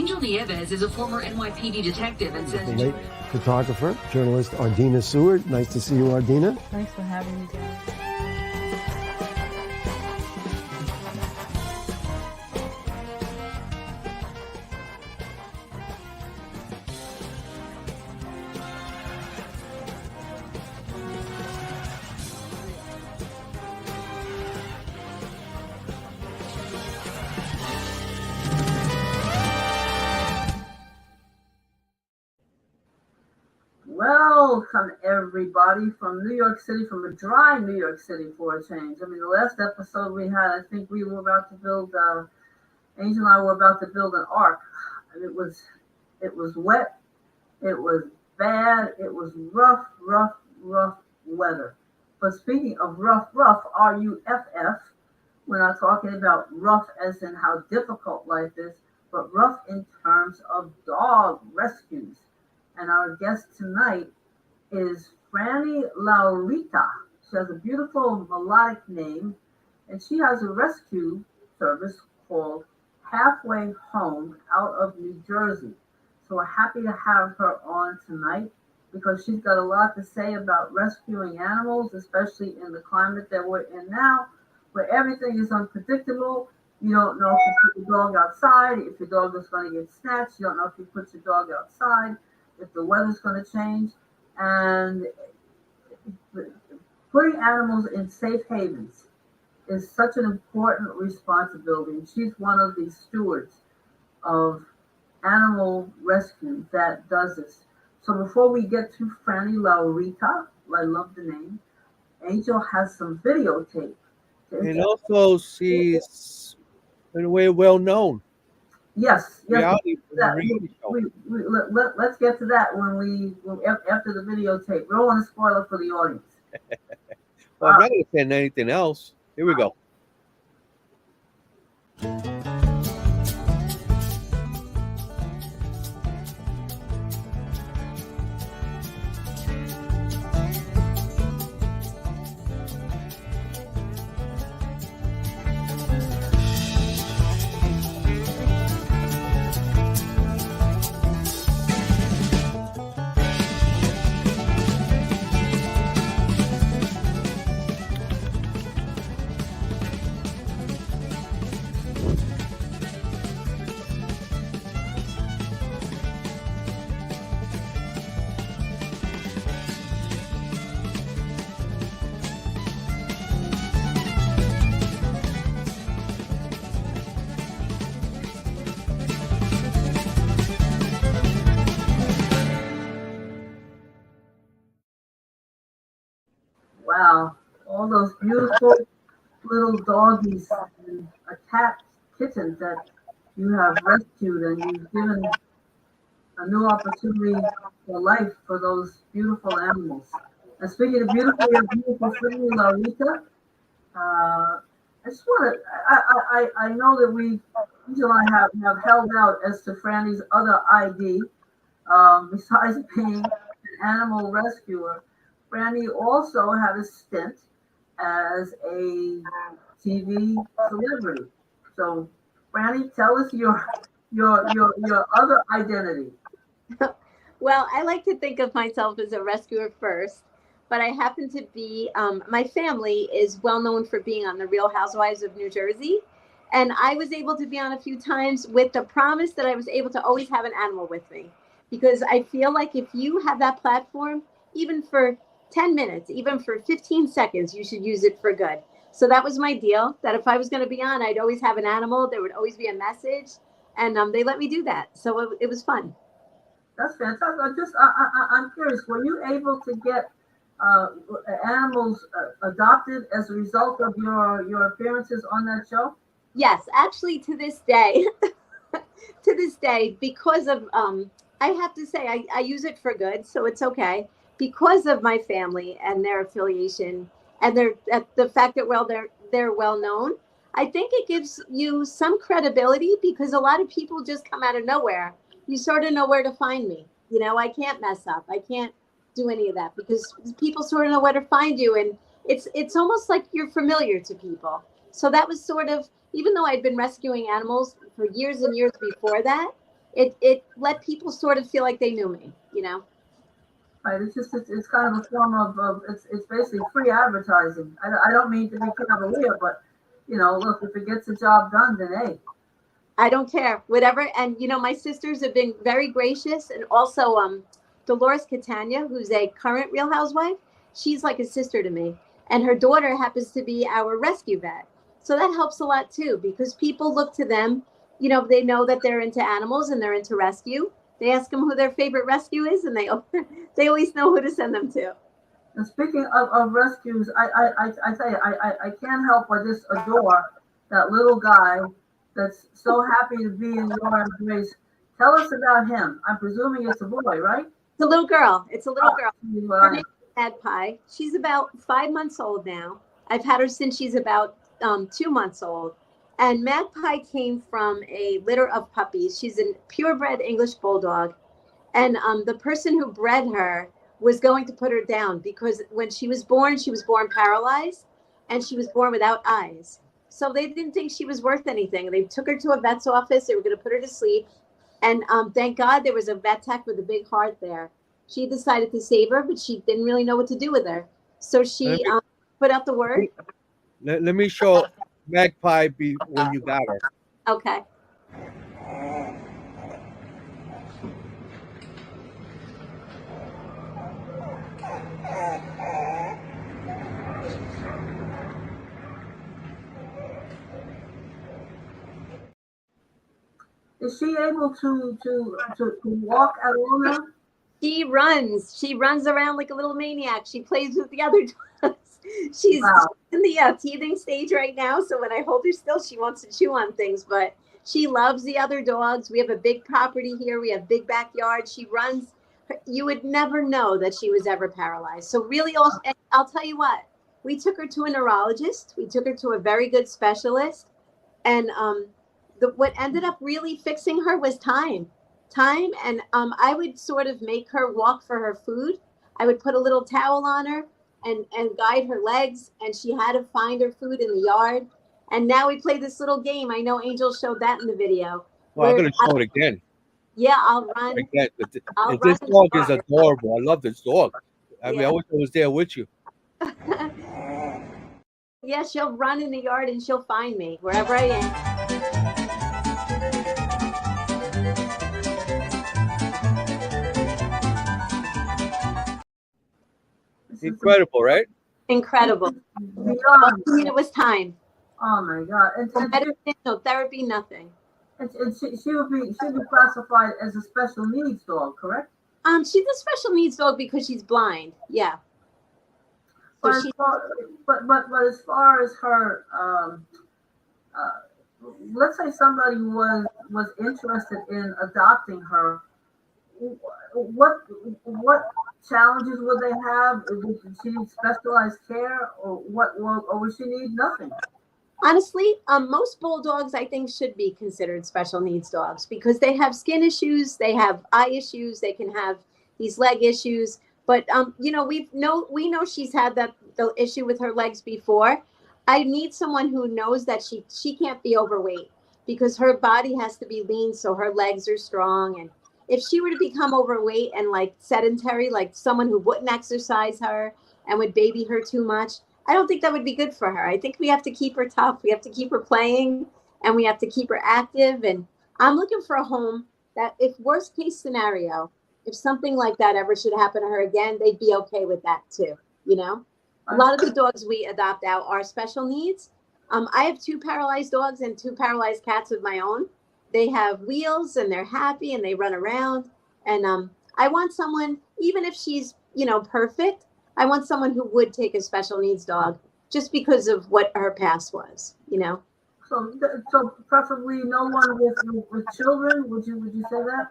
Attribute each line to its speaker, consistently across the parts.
Speaker 1: Angel Nieves is a former NYPD detective and says...
Speaker 2: The late photographer, journalist Ardina Seward. Nice to see you, Ardina.
Speaker 3: Thanks for having me, guys.
Speaker 4: Welcome, everybody, from New York City, from a dry New York City for a change. I mean, the last episode we had, I think we were about to build, Angel and I were about to build an ark. It was wet, it was bad, it was rough weather. But speaking of rough, R-U-F-F, we're not talking about rough as in how difficult life is, but rough in terms of dog rescues. And our guest tonight is Frannie Laurita. She has a beautiful melodic name, and she has a rescue service called Halfway Home out of New Jersey. So we're happy to have her on tonight because she's got a lot to say about rescuing animals, especially in the climate that we're in now, where everything is unpredictable. You don't know if you put your dog outside, if your dog is going to get snatched. You don't know if you put your dog outside, if the weather's going to change. And putting animals in safe havens is such an important responsibility. And she's one of the stewards of animal rescue that does this. So before we get to Frannie Laurita, I love the name, Angel has some videotape.
Speaker 5: And also she's in a way well known.
Speaker 4: Yes.
Speaker 5: Let's
Speaker 4: get to that after the videotape. We don't want to spoil it for the audience.
Speaker 5: Well, I'm not going to say anything else. Here we go.
Speaker 4: Wow, all those beautiful little doggies and a cat, kittens that you have rescued, and you've given a new opportunity for life for those beautiful animals. And speaking of beautiful Frannie Laurita, I just want to, I know that Angel and I have held out as to Frannie's other ID, besides being an animal rescuer. Frannie also had a stint as a TV celebrity. So, Frannie, tell us your other identity.
Speaker 6: Well, I like to think of myself as a rescuer first, but I happen to be, my family is well known for being on the Real Housewives of New Jersey. And I was able to be on a few times with the promise that I was able to always have an animal with me. Because I feel like if you have that platform, even for 10 minutes, even for 15 seconds, you should use it for good. So that was my deal, that if I was going to be on, I'd always have an animal. There would always be a message. And they let me do that. So it was fun.
Speaker 4: That's fantastic. I'm curious, were you able to get animals adopted as a result of your appearances on that show?
Speaker 6: Yes, actually to this day, because of, I have to say, I use it for good, so it's okay. Because of my family and their affiliation and the fact that they're well known, I think it gives you some credibility because a lot of people just come out of nowhere. You sort of know where to find me. You know, I can't mess up. I can't do any of that because people sort of know where to find you. And it's almost like you're familiar to people. So that was sort of, even though I'd been rescuing animals for years and years before that, it let people sort of feel like they knew me, you know.
Speaker 4: Right, it's kind of a form of it's basically free advertising. I don't mean to be cavalier, but look, if it gets the job done, then hey.
Speaker 6: I don't care, whatever. And my sisters have been very gracious, and also Dolores Catania, who's a current Real Housewife, she's like a sister to me, and her daughter happens to be our rescue vet. So that helps a lot too, because people look to them. They know that they're into animals and they're into rescue. They ask them who their favorite rescue is, and they always know who to send them to.
Speaker 4: And speaking of rescues, I tell you, I can't help but just adore that little guy that's so happy to be in your embrace. Tell us about him. I'm presuming it's a boy, right?
Speaker 6: It's a little girl. It's a little girl. Her name
Speaker 4: Right.
Speaker 6: is Magpie. She's about 5 months old now. I've had her since she's about 2 months old. And Magpie came from a litter of puppies. She's a purebred English bulldog. And the person who bred her was going to put her down because when she was born paralyzed, and she was born without eyes. So they didn't think she was worth anything. They took her to a vet's office. They were going to put her to sleep. And thank God there was a vet tech with a big heart there. She decided to save her, but she didn't really know what to do with her. So she put out the word.
Speaker 5: Let me show Magpie when you got her.
Speaker 6: Okay.
Speaker 4: Is she able to walk at all now?
Speaker 6: She runs. She runs around like a little maniac. She plays with the other dogs. She's
Speaker 4: Wow.
Speaker 6: in the teething stage right now. So when I hold her still, she wants to chew on things. But she loves the other dogs. We have a big property here. We have big backyard. She runs. You would never know that she was ever paralyzed. So really, I'll tell you what. We took her to a neurologist. We took her to a very good specialist. And what ended up really fixing her was time. And I would sort of make her walk for her food. I would put a little towel on her and guide her legs, and she had to find her food in the yard. And now we play this little game. I know Angel showed that in the video.
Speaker 5: Well, I'm going to show it again.
Speaker 6: Yeah, I'll run.
Speaker 5: Again.
Speaker 6: I'll
Speaker 5: This
Speaker 6: run
Speaker 5: dog
Speaker 6: the
Speaker 5: is
Speaker 6: yard.
Speaker 5: adorable. I love this dog. I mean,
Speaker 6: Yeah.
Speaker 5: I wish I was there with you.
Speaker 6: Yeah, she'll run in the yard and she'll find me wherever I am.
Speaker 5: Incredible, right?
Speaker 6: Incredible.
Speaker 4: Beyond.
Speaker 6: It was time.
Speaker 4: Oh my God.
Speaker 6: No medicine, no therapy, nothing.
Speaker 4: And she'd be classified as a special needs dog, correct?
Speaker 6: She's a special needs dog because she's blind. Yeah. So
Speaker 4: But as far as her, let's say somebody was interested in adopting her, what challenges would they have? Would she need specialized care, or or would she need nothing?
Speaker 6: honestly, most bulldogs I think should be considered special needs dogs because they have skin issues, they have eye issues, they can have these leg issues. But we know she's had the issue with her legs before. I need someone who knows that she can't be overweight because her body has to be lean so her legs are strong. And if she were to become overweight and like sedentary, like someone who wouldn't exercise her and would baby her too much, I don't think that would be good for her. I think we have to keep her tough. We have to keep her playing and we have to keep her active. And I'm looking for a home that if worst case scenario, if something like that ever should happen to her again, they'd be okay with that too. A lot of the dogs we adopt out are special needs. I have 2 paralyzed dogs and 2 paralyzed cats of my own. They have wheels and they're happy and they run around. And I want someone, even if she's, perfect, I want someone who would take a special needs dog just because of what her past was,
Speaker 4: So preferably no one with children. Would you say that?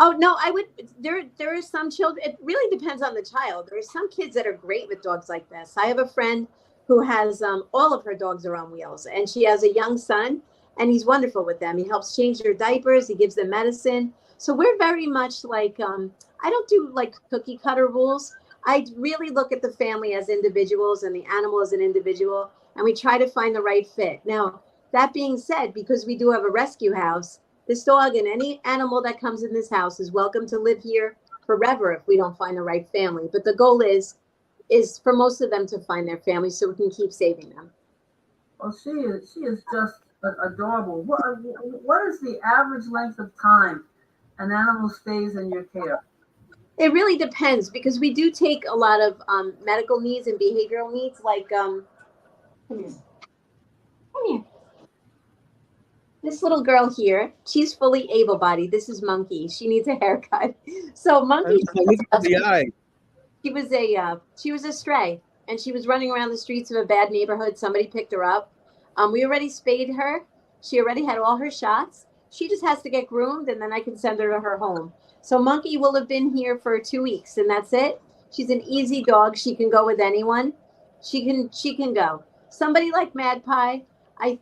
Speaker 6: Oh no, I would. There are some children. It really depends on the child. There are some kids that are great with dogs like this. I have a friend who has all of her dogs are on wheels, and she has a young son, and he's wonderful with them. He helps change their diapers. He gives them medicine. So we're very much like I don't do like cookie cutter rules. I really look at the family as individuals and the animal as an individual, and we try to find the right fit. Now, that being said, because we do have a rescue house, This dog and any animal that comes in this house is welcome to live here forever if we don't find the right family. But the goal is for most of them to find their family so we can keep saving them.
Speaker 4: Well, she is just adorable. What is the average length of time an animal stays in your care?
Speaker 6: It really depends because we do take a lot of medical needs and behavioral needs. Like, come here. This little girl here, she's fully able-bodied. This is Monkey. She needs a haircut. So Monkey, she was a stray, and she was running around the streets of a bad neighborhood. Somebody picked her up. We already spayed her. She already had all her shots. She just has to get groomed, and then I can send her to her home. So Monkey will have been here for 2 weeks, and that's it. She's an easy dog. She can go with anyone. She can go. Somebody like Magpie,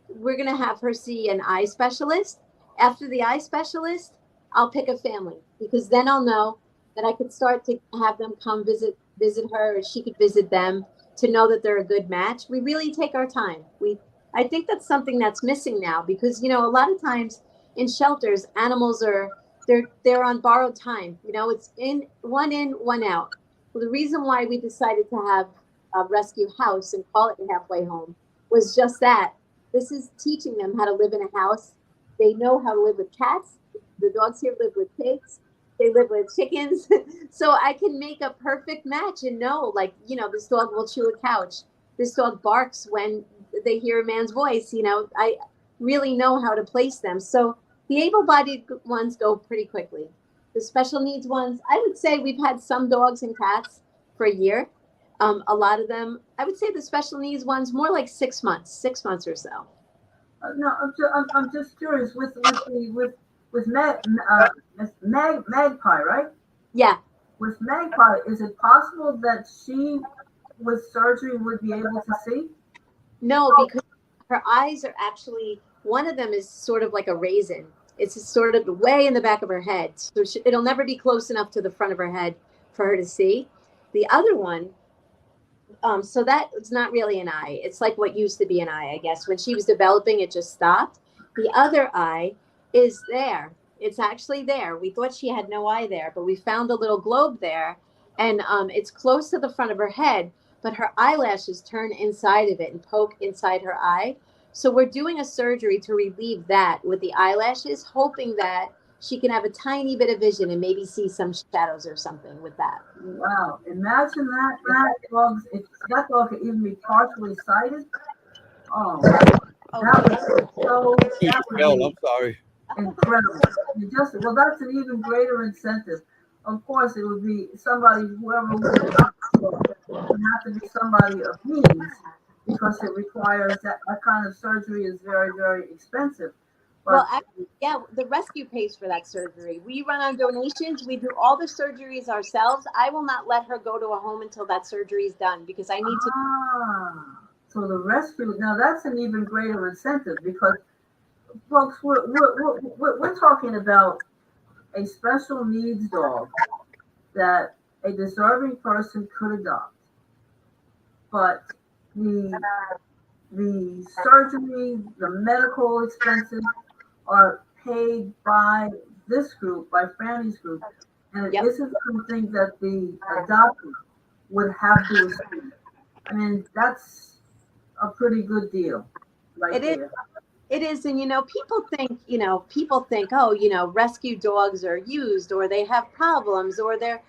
Speaker 6: we're going to have her see an eye specialist. After the eye specialist, I'll pick a family because then I'll know that I could start to have them come visit her, or she could visit them to know that they're a good match. We really take our time. I think that's something that's missing now because, you know, a lot of times in shelters, animals they're on borrowed time. You know, it's in, one out. Well, the reason why we decided to have a rescue house and call it a halfway home was just that. This is teaching them how to live in a house. They know how to live with cats. The dogs here live with pigs. They live with chickens. So I can make a perfect match and know, like, you know, this dog will chew a couch. This dog barks when they hear a man's voice. You know, I really know how to place them. So the able-bodied ones go pretty quickly. The special needs ones, I would say we've had some dogs and cats for a year. A lot of them, I would say the special needs ones, more like 6 months or so.
Speaker 4: No, I'm just curious with Magpie, right?
Speaker 6: Yeah.
Speaker 4: With Magpie, is it possible that she, with surgery, would be able to see?
Speaker 6: No, because her eyes are actually, one of them is sort of like a raisin. It's sort of way in the back of her head. So it'll never be close enough to the front of her head for her to see. The other one, so that it's not really an eye. It's like what used to be an eye, I guess. When she was developing, it just stopped. The other eye is there. It's actually there. We thought she had no eye there, but we found a little globe there, and it's close to the front of her head, but her eyelashes turn inside of it and poke inside her eye. So we're doing a surgery to relieve that with the eyelashes, hoping that she can have a tiny bit of vision and maybe see some shadows or something with that.
Speaker 4: Wow. Imagine if that dog could even be partially sighted. Oh, that would
Speaker 5: I'm sorry.
Speaker 4: incredible. Well, that's an even greater incentive. Of course, it would be somebody, whoever would have to be somebody of means because it requires that kind of surgery is very, very expensive. But,
Speaker 6: well, actually, yeah, the rescue pays for that surgery. We run on donations. We do all the surgeries ourselves. I will not let her go to a home until that surgery is done because I need to.
Speaker 4: So the rescue, now that's an even greater incentive because, folks, we're talking about a special needs dog that a deserving person could adopt. But the surgery, the medical expenses are paid by this group, by Frannie's group, and it isn't something that the adopter would have to receive. I mean, that's a pretty good deal, right there.
Speaker 6: It is, and people think, oh, rescue dogs are used, or they have problems, or they're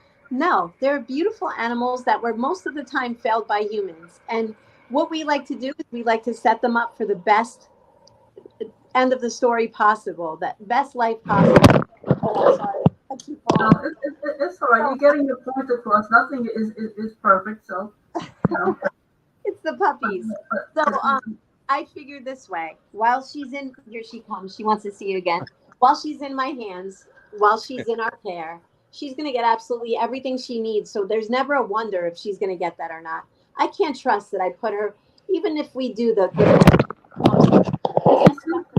Speaker 6: beautiful animals that were most of the time failed by humans. And what we like to do is we like to set them up for the best end of the story possible, that best life possible. Oh, sorry.
Speaker 4: No, it's all right. You're getting your point across. Nothing is perfect, so.
Speaker 6: It's the puppies. So I figured this way. While she's in, here she comes. She wants to see it again. While she's in my hands, while she's in our care, she's going to get absolutely everything she needs. So there's never a wonder if she's going to get that or not. I can't trust that I put her, even if we do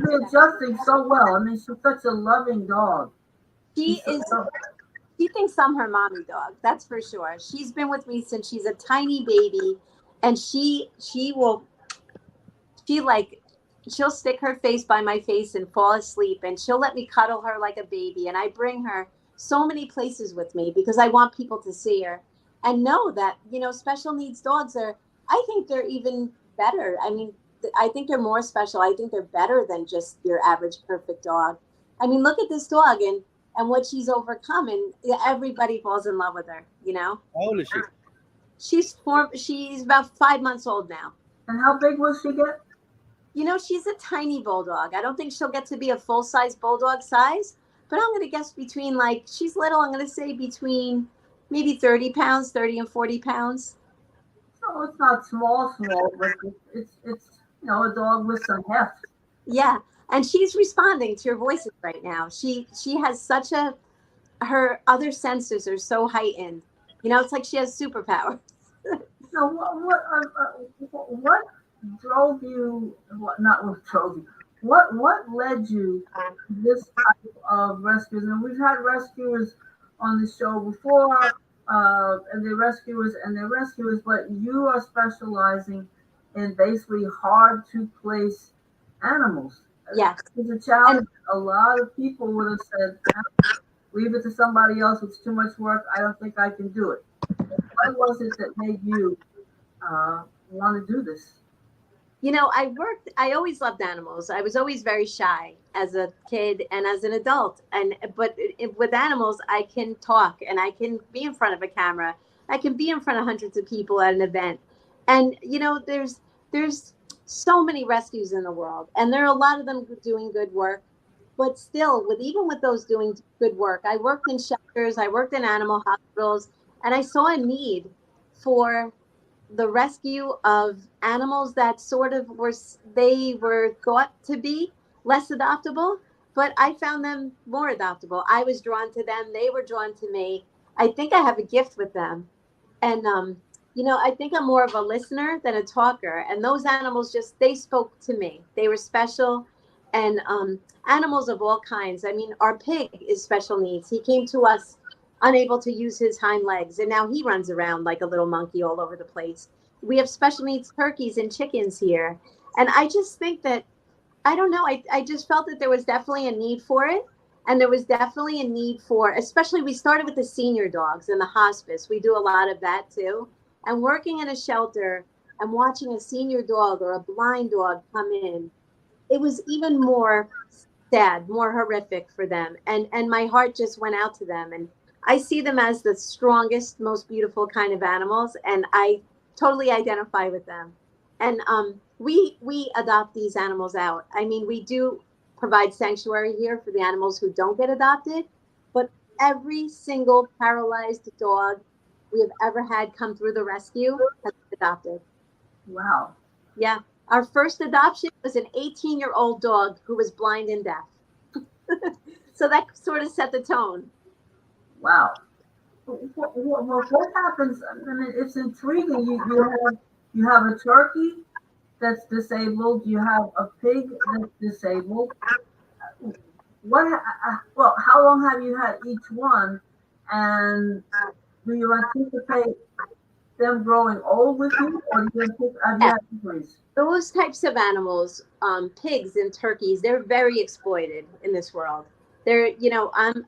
Speaker 4: She's adjusting so well. I mean, she's such a loving dog.
Speaker 6: She thinks I'm her mommy dog. That's for sure. She's been with me since she's a tiny baby, and she she'll stick her face by my face and fall asleep, and she'll let me cuddle her like a baby. And I bring her so many places with me because I want people to see her and know that, special needs dogs are, I think they're even better. I mean, I think they're more special. I think they're better than just your average perfect dog. I mean, look at this dog and what she's overcome, and everybody falls in love with her.
Speaker 5: How old is she?
Speaker 6: She's about 5 months old now.
Speaker 4: And how big will she get?
Speaker 6: She's a tiny bulldog. I don't think she'll get to be a full-size bulldog size, but I'm going to guess between, like, she's little, I'm going to say between maybe 30 pounds, 30 and 40 pounds.
Speaker 4: So it's not small, but it's a dog with some heft.
Speaker 6: Yeah, and she's responding to your voices right now. She has such her other senses are so heightened. It's like she has superpowers.
Speaker 4: So what drove you? Not what drove you. What led you to this type of rescues? And we've had rescuers on the show before, and they're rescuers, but you are specializing in basically hard to place animals.
Speaker 6: Yes.
Speaker 4: It's a challenge. A lot of people would have said, leave it to somebody else. It's too much work. I don't think I can do it. What was it that made you want to do this?
Speaker 6: I always loved animals. I was always very shy as a kid and as an adult. But with animals, I can talk and I can be in front of a camera. I can be in front of hundreds of people at an event. And, there's so many rescues in the world, and there are a lot of them doing good work. But still, even with those doing good work, I worked in shelters, I worked in animal hospitals, and I saw a need for the rescue of animals that sort of were thought to be less adoptable, but I found them more adoptable. I was drawn to them. They were drawn to me. I think I have a gift with them. And, I think I'm more of a listener than a talker. And those animals they spoke to me. They were special. And animals of all kinds. I mean, our pig is special needs. He came to us unable to use his hind legs, and now he runs around like a little monkey all over the place. We have special needs turkeys and chickens here. And I just think that, I don't know, I just felt that there was definitely a need for it. And there was definitely a need for, especially we started with the senior dogs in the hospice. We do a lot of that too. And working in a shelter and watching a senior dog or a blind dog come in, it was even more sad, more horrific for them. And my heart just went out to them. And I see them as the strongest, most beautiful kind of animals, and I totally identify with them. And we adopt these animals out. I mean, we do provide sanctuary here for the animals who don't get adopted, but every single paralyzed dog we have ever had come through the rescue has been adopted.
Speaker 4: Wow.
Speaker 6: Yeah. Our first adoption was an 18-year-old dog who was blind and deaf. So that sort of set the tone.
Speaker 4: Wow. What happens? I mean, it's intriguing. You have a turkey that's disabled. You have a pig that's disabled. How long have you had each one? And do you anticipate them growing old with you, or do you have you had injuries?
Speaker 6: Those types of animals, pigs and turkeys, they're very exploited in this world. They're,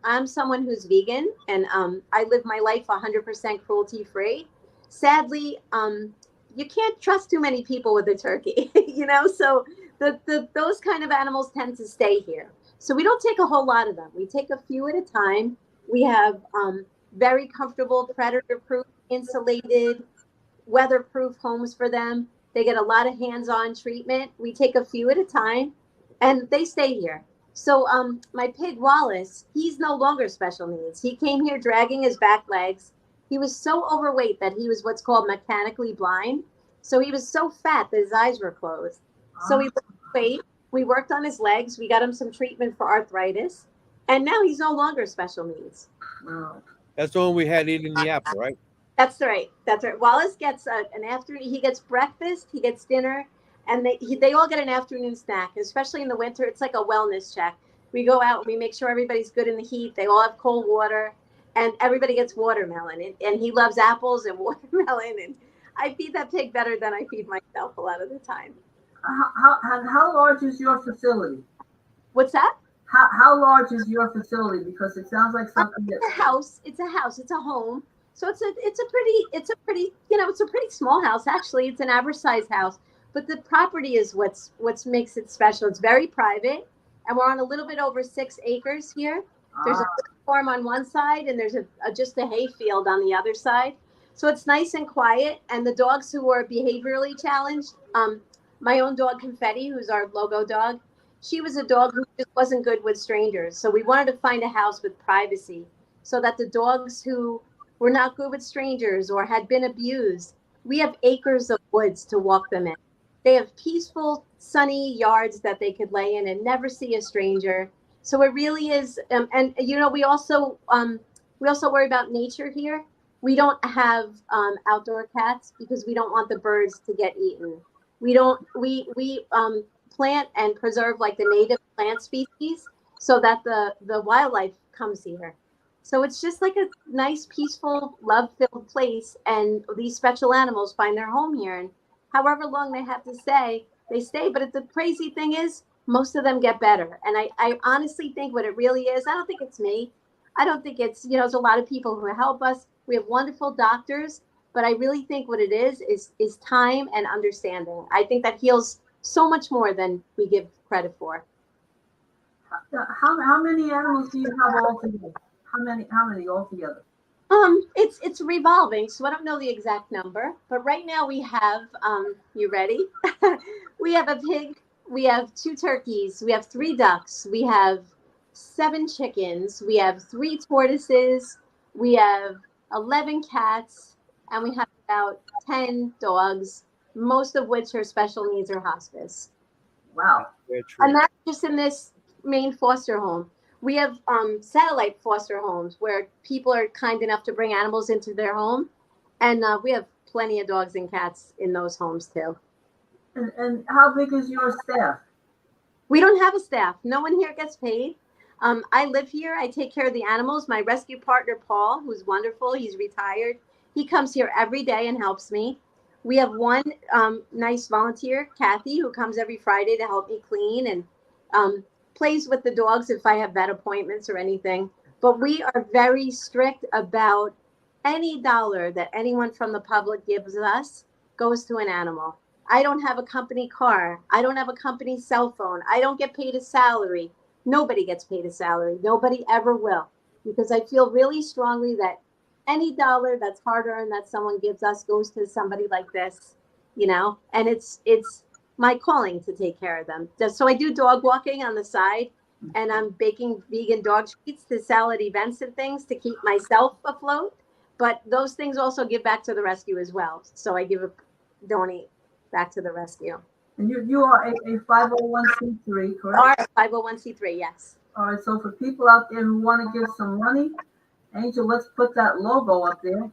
Speaker 6: I'm someone who's vegan, and I live my life 100% cruelty free. Sadly, you can't trust too many people with a turkey, so those kind of animals tend to stay here. So we don't take a whole lot of them. We take a few at a time. We have very comfortable, predator-proof, insulated, weatherproof homes for them. They get a lot of hands-on treatment. We take a few at a time, and they stay here. So my pig Wallace, he's no longer special needs. He came here dragging his back legs. He was so overweight that he was what's called mechanically blind. So he was so fat that his eyes were closed. So he lost weight. We worked on his legs. We got him some treatment for arthritis. And now he's no longer special needs.
Speaker 4: Wow.
Speaker 5: That's the one we had eating the apple, right?
Speaker 6: That's right. That's right. Wallace gets an afternoon. He gets breakfast. He gets dinner. And they all get an afternoon snack, especially in the winter. It's like a wellness check. We go out and we make sure everybody's good in the heat. They all have cold water, and everybody gets watermelon. And he loves apples and watermelon. And I feed that pig better than I feed myself a lot of the time.
Speaker 4: How large is your facility?
Speaker 6: What's that?
Speaker 4: How large is your facility? Because it sounds like something that.
Speaker 6: It's a house. It's a house. It's a home. So it's a pretty small house. Actually, it's an average size house. But the property is what's makes it special. It's very private, and we're on a little bit over 6 acres here. There's a farm on one side, and there's just a hay field on the other side. So it's nice and quiet. And the dogs who are behaviorally challenged, my own dog Confetti, who's our logo dog, she was a dog who just wasn't good with strangers. So we wanted to find a house with privacy so that the dogs who were not good with strangers or had been abused, we have acres of woods to walk them in. They have peaceful, sunny yards that they could lay in and never see a stranger. So it really is. And we also worry about nature here. We don't have outdoor cats because we don't want the birds to get eaten. We plant and preserve like the native plant species so that the wildlife comes here. So it's just like a nice, peaceful, love-filled place, and these special animals find their home here. And however long they have to stay, they stay. But the crazy thing is, most of them get better. And I honestly think what it really is, I don't think it's me. I don't think it's, there's a lot of people who help us. We have wonderful doctors, but I really think what it is time and understanding. I think that heals so much more than we give credit for.
Speaker 4: How many animals do you have altogether? How many altogether?
Speaker 6: It's revolving, so I don't know the exact number, but right now we have you ready? We have a pig, we have 2 turkeys, we have 3 ducks, we have 7 chickens, we have 3 tortoises, we have 11 cats, and we have about 10 dogs, most of which are special needs or hospice.
Speaker 4: Wow.
Speaker 6: And that's just in this main foster home. We have satellite foster homes where people are kind enough to bring animals into their home. And we have plenty of dogs and cats in those homes too.
Speaker 4: And how big is your staff?
Speaker 6: We don't have a staff. No one here gets paid. I live here. I take care of the animals. My rescue partner, Paul, who's wonderful, he's retired. He comes here every day and helps me. We have one nice volunteer, Kathy, who comes every Friday to help me clean and plays with the dogs if I have vet appointments or anything. But we are very strict about any dollar that anyone from the public gives us goes to an animal. I don't have a company car. I don't have a company cell phone. I don't get paid a salary. Nobody gets paid a salary. Nobody ever will. Because I feel really strongly that any dollar that's hard earned that someone gives us goes to somebody like this, and it's my calling to take care of them. So I do dog walking on the side, and I'm baking vegan dog treats to sell at events and things to keep myself afloat. But those things also give back to the rescue as well. So I donate back to the rescue.
Speaker 4: And you are a 501c3, correct?
Speaker 6: Our 501c3, yes.
Speaker 4: All right, so for people out there who want to give some money, Angel, let's put that logo up there.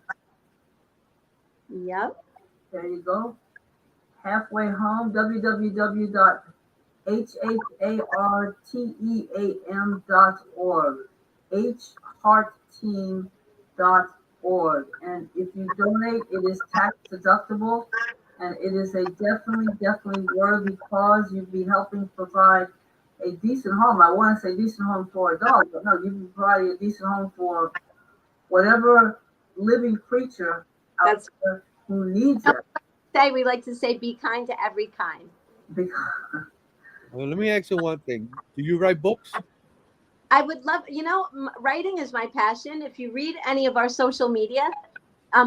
Speaker 6: Yep.
Speaker 4: There you go. Halfway Home, www.HHARTEAM.org, heartteam.org. And if you donate, it is tax deductible, and it is a definitely worthy cause. You'd be helping provide a decent home. I want to say decent home for a dog, but no, you can provide a decent home for whatever living creature out there who needs it.
Speaker 6: We like to say, be kind to every kind.
Speaker 5: Well, let me ask you one thing. Do you write books?
Speaker 6: I would love, writing is my passion. If you read any of our social media,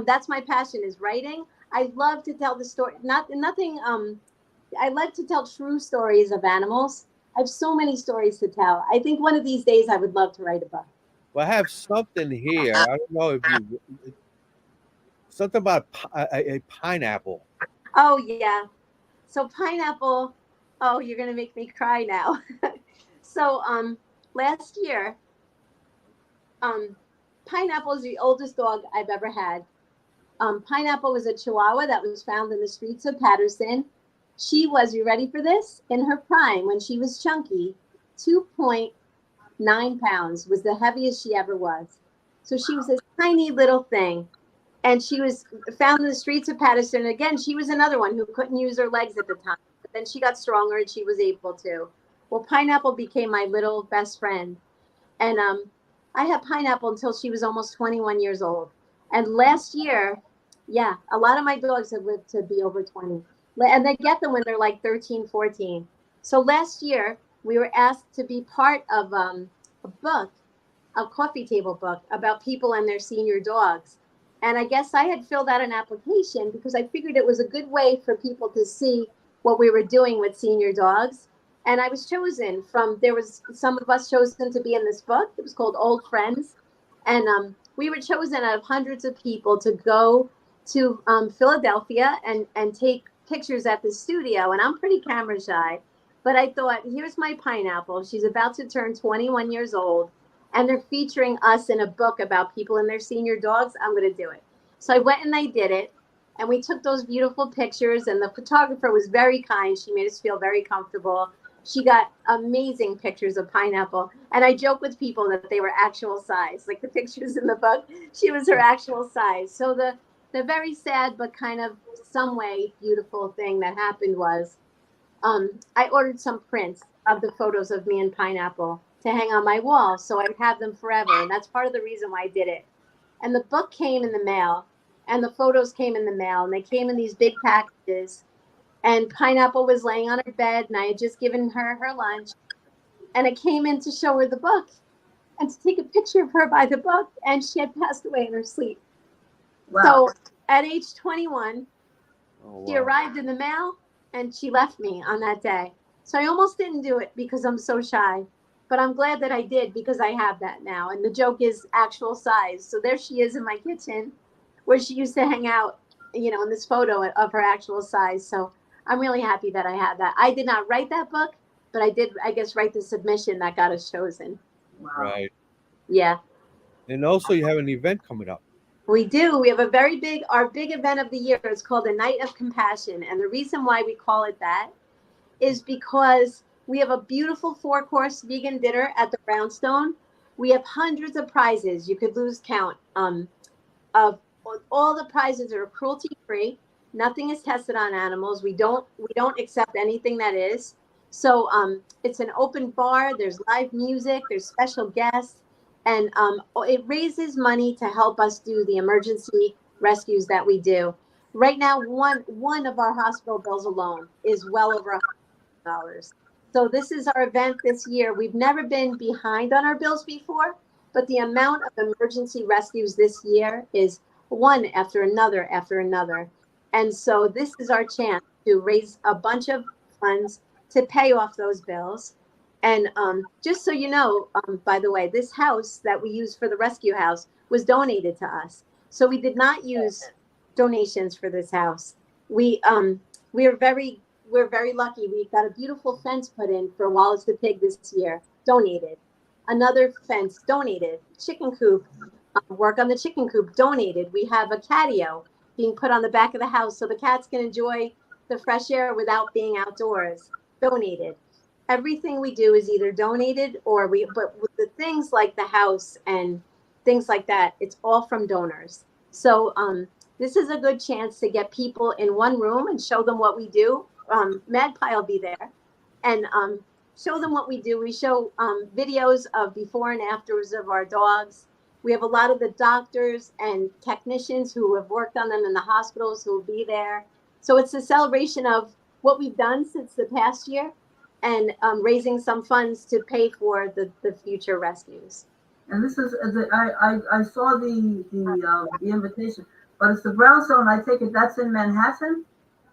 Speaker 6: that's my passion, is writing. I love to tell the story, I like to tell true stories of animals. I have so many stories to tell. I think one of these days I would love to write a book.
Speaker 5: Well, I have something here. I don't know if something about a pineapple.
Speaker 6: Oh, yeah. So pineapple, you're going to make me cry now. So last year, Pineapple is the oldest dog I've ever had. Pineapple was a Chihuahua that was found in the streets of Patterson. She was, you ready for this? In her prime, when she was chunky, 2.9 pounds was the heaviest she ever was. So she was this tiny little thing. And she was found in the streets of Patterson. Again, she was another one who couldn't use her legs at the time. Then she got stronger and she was able to. Well, Pineapple became my little best friend. And I had Pineapple until she was almost 21 years old. And last year, yeah, a lot of my dogs have lived to be over 20. And they get them when they're like 13, 14. So last year, we were asked to be part of a book, a coffee table book about people and their senior dogs. And I guess I had filled out an application because I figured it was a good way for people to see what we were doing with senior dogs. And I was chosen there was some of us chosen to be in this book. It was called Old Friends. And we were chosen out of hundreds of people to go to Philadelphia and take pictures at the studio. And I'm pretty camera shy, but I thought, here's my Pineapple. She's about to turn 21 years old. And they're featuring us in a book about people and their senior dogs. I'm going to do it. So I went and I did it. And we took those beautiful pictures. And the photographer was very kind. She made us feel very comfortable. She got amazing pictures of Pineapple. And I joke with people that they were actual size. Like the pictures in the book, she was her actual size. So the very sad but kind of some way beautiful thing that happened was I ordered some prints of the photos of me and Pineapple to hang on my wall so I'd have them forever. And that's part of the reason why I did it. And the book came in the mail and the photos came in the mail and they came in these big packages. And Pineapple was laying on her bed and I had just given her her lunch. And I came in to show her the book and to take a picture of her by the book. And she had passed away in her sleep.
Speaker 4: Wow.
Speaker 6: So at age 21,
Speaker 5: Oh,
Speaker 6: she
Speaker 5: wow.
Speaker 6: arrived in the mail and she left me on that day. So I almost didn't do it because I'm so shy. But I'm glad that I did because I have that now. And the joke is actual size. So there she is in my kitchen where she used to hang out, in this photo of her actual size. So I'm really happy that I had that. I did not write that book, but I did, I guess, write the submission that got us chosen.
Speaker 4: Wow.
Speaker 5: Right.
Speaker 6: Yeah,
Speaker 5: And also you have an event coming up.
Speaker 6: we do. We have our big event of the year is called the Night of Compassion. And the reason why we call it that is because we have a beautiful 4-course vegan dinner at the Brownstone. We have hundreds of prizes. You could lose count. Of all the prizes are cruelty free. Nothing is tested on animals. We don't accept anything that is. So it's an open bar. There's live music. There's special guests, and it raises money to help us do the emergency rescues that we do. Right now, one of our hospital bills alone is well over $100. So this is our event this year. We've never been behind on our bills before, but the amount of emergency rescues this year is one after another after another. And so this is our chance to raise a bunch of funds to pay off those bills. And just so you know, by the way, this house that we use for the rescue house was donated to us. So we did not use donations for this house. We're very lucky. We got a beautiful fence put in for Wallace the pig this year, donated. Another fence, donated. Chicken coop, work on the chicken coop, donated. We have a catio being put on the back of the house so the cats can enjoy the fresh air without being outdoors, donated. Everything we do is either donated but with the things like the house and things like that, it's all from donors. So this is a good chance to get people in one room and show them what we do. Magpie will be there and show them what we do. We show videos of before and afters of our dogs. We have a lot of the doctors and technicians who have worked on them in the hospitals who will be there. So it's a celebration of what we've done since the past year and raising some funds to pay for the future rescues.
Speaker 4: And this is I saw the invitation, but it's the Brownstone. I take it that's in Manhattan.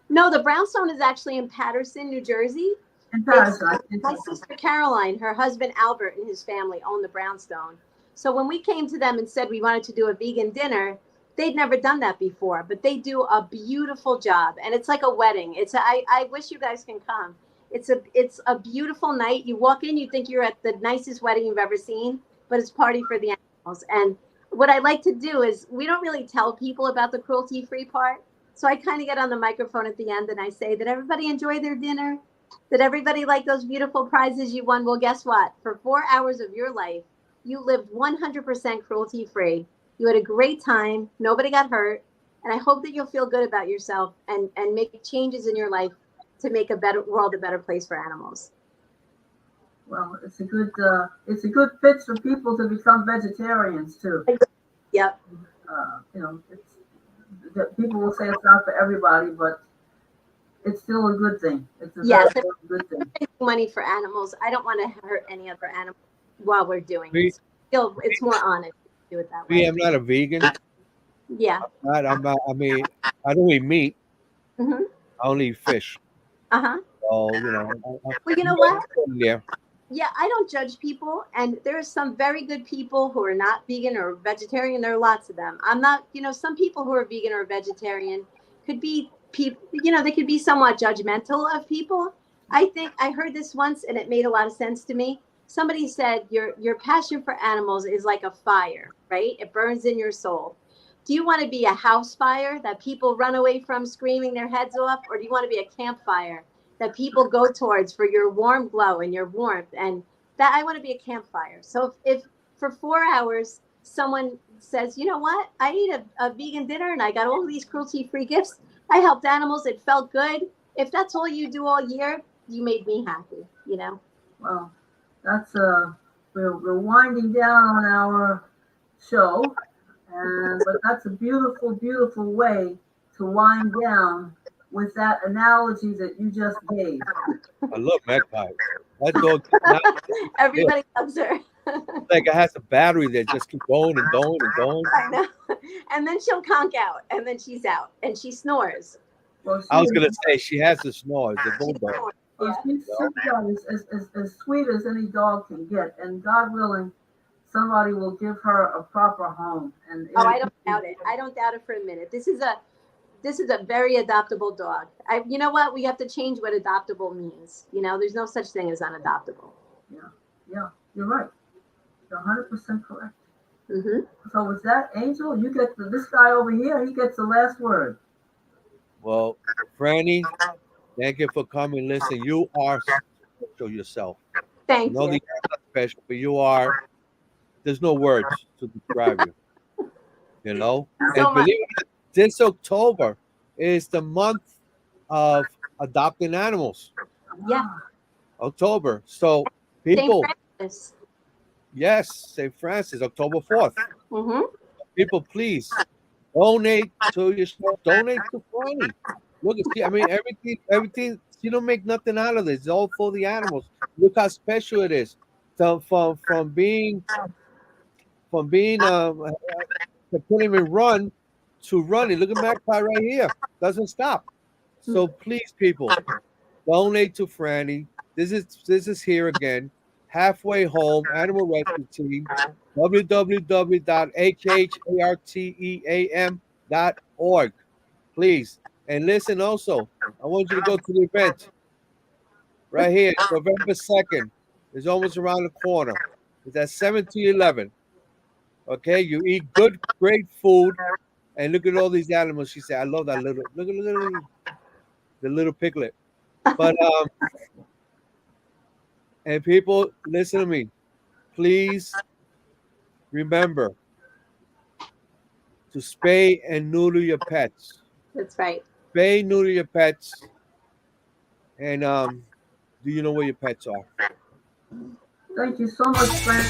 Speaker 6: No, the Brownstone is actually in Paterson, New Jersey.
Speaker 4: In Paris.
Speaker 6: My sister Caroline, her husband Albert, and his family own the Brownstone. So when we came to them and said we wanted to do a vegan dinner, they'd never done that before, but they do a beautiful job. And it's like a wedding. I wish you guys can come. It's a beautiful night. You walk in, you think you're at the nicest wedding you've ever seen, but it's party for the animals. And what I like to do is we don't really tell people about the cruelty-free part. So I kind of get on the microphone at the end and I say, did everybody enjoy their dinner? Did everybody like those beautiful prizes you won? Well, guess what? For 4 hours of your life, you lived 100% cruelty-free. You had a great time. Nobody got hurt. And I hope that you'll feel good about yourself and make changes in your life to make a better world a better place for animals.
Speaker 4: Well, it's a good pitch for people to become vegetarians too.
Speaker 6: Yep.
Speaker 4: You know, people will say it's not for everybody, but it's still a good thing. It's a
Speaker 6: Yes,
Speaker 4: very good thing.
Speaker 6: Money for animals. I don't want to hurt any other animal while we're doing
Speaker 5: Me-
Speaker 6: it. So it's more honest to do it that
Speaker 5: Me,
Speaker 6: way.
Speaker 5: I'm not a vegan.
Speaker 6: Yeah.
Speaker 5: I'm not, I mean, I don't eat meat.
Speaker 6: Mm-hmm.
Speaker 5: I only eat fish.
Speaker 6: Uh-huh.
Speaker 5: So, you know.
Speaker 6: Well, you know what?
Speaker 5: Yeah.
Speaker 6: Yeah, I don't judge people, and there are some very good people who are not vegan or vegetarian. There are lots of them. I'm not, some people who are vegan or vegetarian could be people, they could be somewhat judgmental of people. I think I heard this once, and it made a lot of sense to me. Somebody said your passion for animals is like a fire, right? It burns in your soul. Do you want to be a house fire that people run away from screaming their heads off, or do you want to be a campfire that people go towards for your warm glow and your warmth? And that I want to be a campfire. So if for 4 hours someone says, you know what, I ate a vegan dinner and I got all these cruelty-free gifts, I helped animals, it felt good. If that's all you do all year, you made me happy,
Speaker 4: Well, that's we're winding down on our show, but that's a beautiful, beautiful way to wind down with that analogy that you just gave.
Speaker 5: I love Magpie. That dog,
Speaker 6: Everybody loves her.
Speaker 5: like it has a battery that just keeps going and going and going.
Speaker 6: I know. And then she'll conk out, and then she's out, and she snores.
Speaker 4: Well,
Speaker 5: I was gonna say she has the snore, the bulldog.
Speaker 4: well, she's as sweet as any dog can get, and God willing, somebody will give her a proper home. And
Speaker 6: Oh, I don't doubt it. I don't doubt it for a minute. This is a very adoptable dog. You know what? We have to change what adoptable means. There's no such thing as unadoptable.
Speaker 4: Yeah, you're right. You're 100% correct.
Speaker 6: Mm-hmm.
Speaker 4: So with that, Angel, you get this guy over here. He gets the last word.
Speaker 5: Well, Frannie, thank you for coming. Listen, you are special yourself.
Speaker 6: Thank
Speaker 5: You know
Speaker 6: you.
Speaker 5: you're not special, but you are. There's no words to describe you.
Speaker 6: So
Speaker 5: And
Speaker 6: much.
Speaker 5: believe it, this October is the month of adopting animals.
Speaker 6: Yeah.
Speaker 5: October. So
Speaker 6: St.
Speaker 5: people,
Speaker 6: Francis.
Speaker 5: yes, St. Francis, October 4th.
Speaker 6: Mm-hmm.
Speaker 5: People, please donate to yourself. Donate to Frannie. Look, everything. You don't make nothing out of this. It's all for the animals. Look how special it is. So from being to put him in run to running. Look at Magpie right here. Doesn't stop. So please, people, donate to Frannie. This is here again. Halfway Home Animal Rescue Team. www.hharteam.org. Please. And listen also, I want you to go to the event right here, November 2nd. It's almost around the corner. It's at 7 to 11. Okay, you eat good, great food, and look at all these animals. She said, "I love that little look at the little piglet." But and people, listen to me. Please remember to spay and neuter your pets.
Speaker 6: That's right.
Speaker 5: Spay, neuter your pets, and do you know where your pets are?
Speaker 4: Thank you so much, Frank.